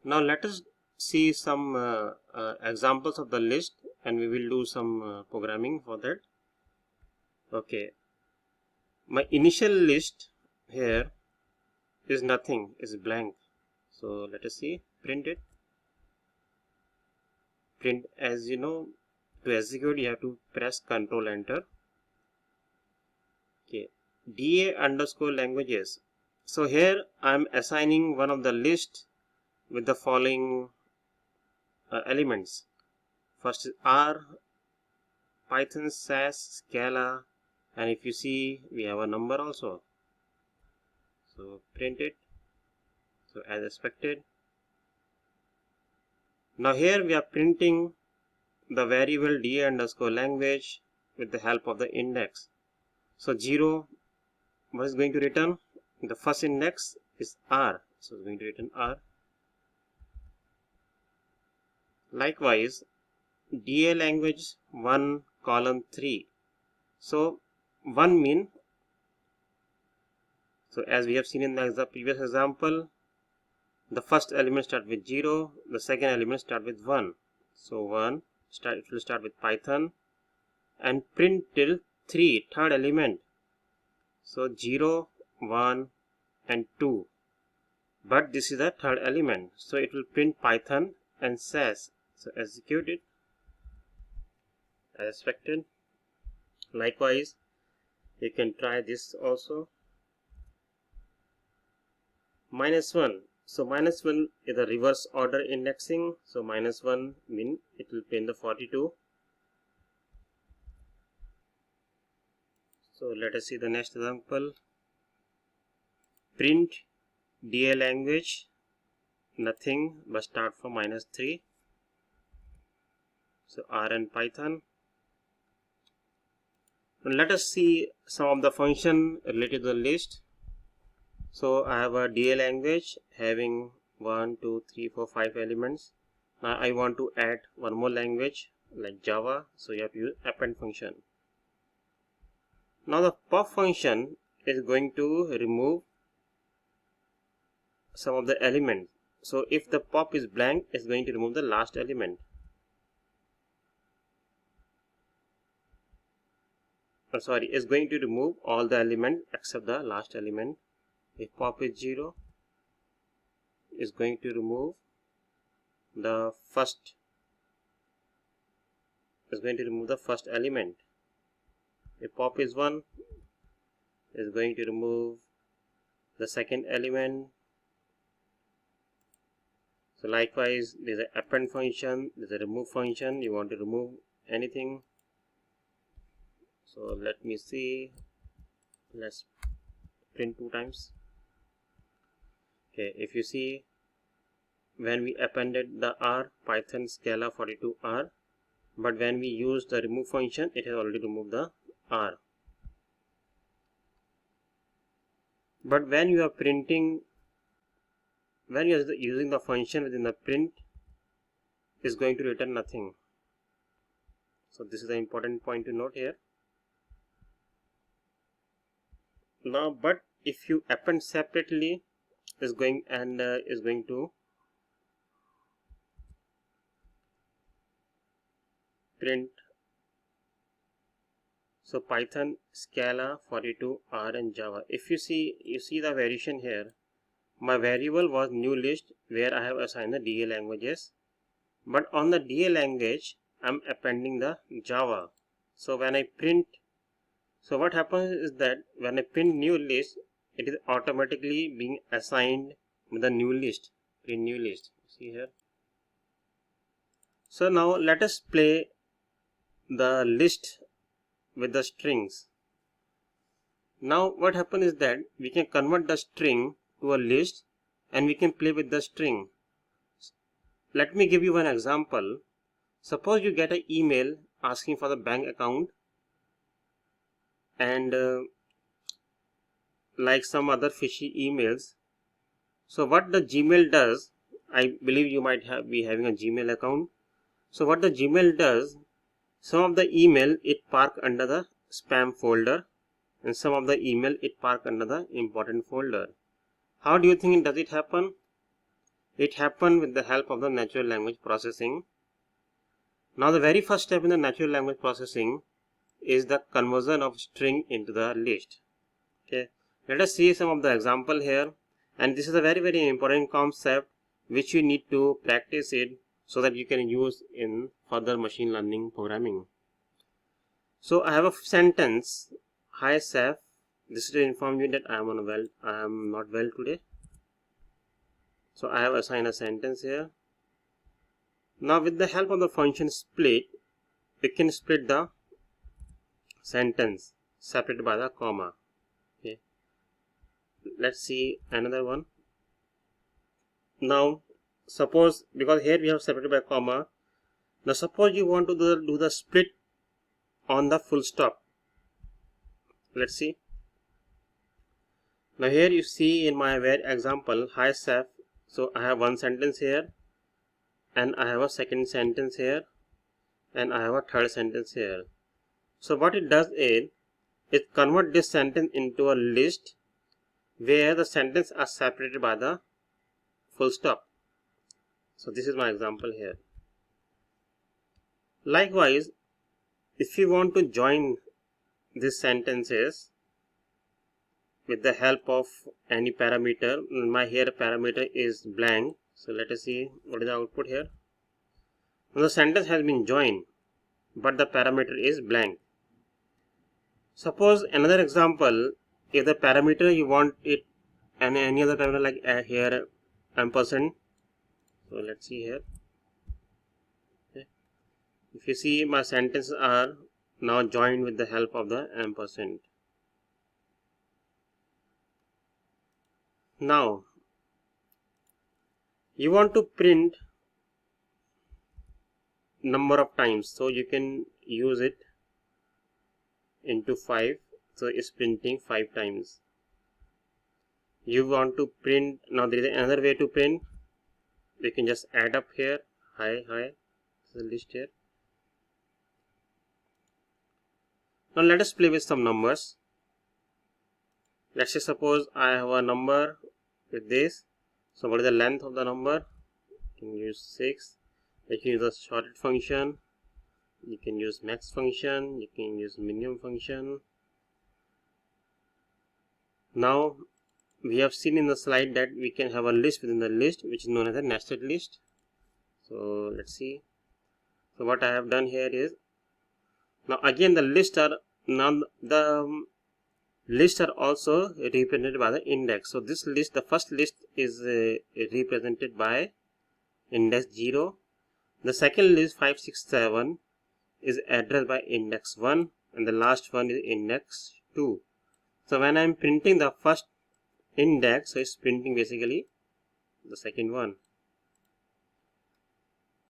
Now let us see some examples of the list, and we will do some programming for that. Okay, my initial list here is nothing, is blank. So let us see, print it. Print, as you know, to execute you have to press Ctrl Enter. Okay, DA underscore languages. So here I am assigning one of the list with the following elements. First is R, Python, SAS, Scala, and if you see we have a number also. So print it. So as expected. Now here we are printing the variable DA underscore language with the help of the index. So 0, what is going to return? The first index is R, so it's going to return R. Likewise, DA language 1 column 3. So 1 mean, so as we have seen in the previous example, the first element start with 0, the second element start with 1. So 1 it will start with Python and print till 3, third element. So 0, 1 and 2, but this is the third element, so it will print Python and SAS. So execute it as expected. Likewise, you can try this also. -1, so -1 is the reverse order indexing. So -1 mean it will print the 42. So let us see the next example. Print DA language nothing but start from -3. So R and Python. And let us see some of the function related to the list. So I have a DA language having 1, 2, 3, 4, 5 elements. Now I want to add one more language like Java, so you have to use append function. Now the pop function is going to remove some of the elements. So if the pop is blank, it's going to remove the last element. Sorry, it's going to remove all the elements except the last element. If pop is 0, is going to remove the first, is going to remove the first element. If pop is 1, is going to remove the second element. So likewise, there's an append function, there's a remove function. You want to remove anything. So let me see, let's print 2 times. Okay, if you see, when we appended the R, Python, Scala 42R, but when we use the remove function, it has already removed the R. But when you are printing, when you are using the function within the print, is going to return nothing. So this is the important point to note here. Now, but if you append separately, is going to print. So Python, Scala, 42R and Java. If you see the variation here. My variable was new list where I have assigned the DA languages, but on the DA language I'm appending the Java. So when I print, so what happens is that when I print new list, it is automatically being assigned with the new list. Print new list. See here. So now let us play the list with the strings. Now what happens is that we can convert the string to a list and we can play with the string. Let me give you one example. Suppose you get an email asking for the bank account, and like some other fishy emails. So what the Gmail does, I believe you might be having a Gmail account. So what the Gmail does, some of the email it park under the spam folder, and some of the email it park under the important folder. How do you think does it happen? It happened with the help of the natural language processing. Now the very first step in the natural language processing is the conversion of string into the list. Okay, let us see some of the example here, and this is a very important concept which you need to practice it so that you can use in further machine learning programming. So I have a sentence, hi Seth, this is to inform you that I am not well today. So I have assigned a sentence here. Now with the help of the function split, we can split the sentence separated by the comma. Okay, let's see another one. Now suppose, because here we have separated by comma, now suppose you want to do the split on the full stop. Let's see. Now here you see in my example, hi Seth. So I have one sentence here, and I have a second sentence here, and I have a third sentence here. So what it does is, it converts this sentence into a list where the sentences are separated by the full stop. So this is my example here. Likewise, if you want to join these sentences with the help of any parameter, my here parameter is blank. So let us see what is the output here. Now the sentence has been joined, but the parameter is blank. Suppose another example, if the parameter you want it and any other parameter like here ampersand. So let's see here. Okay. If you see, my sentences are now joined with the help of the ampersand. Now you want to print number of times, so you can use it into 5. So it's printing 5 times. You want to print, now there is another way to print. We can just add up here, hi, this is a list here. Now let us play with some numbers. Let's say suppose I have a number with this. So what is the length of the number? You can use 6. You can use the sorted function. You can use max function. You can use minimum function. Now we have seen in the slide that we can have a list within the list, which is known as a nested list. So let's see. So what I have done here is, now again the lists are also represented by the index. So this list, the first list is represented by index 0. The second list 5, 6, 7 is addressed by index 1, and the last one is index 2. So when I am printing the first index, so it's printing basically the second one.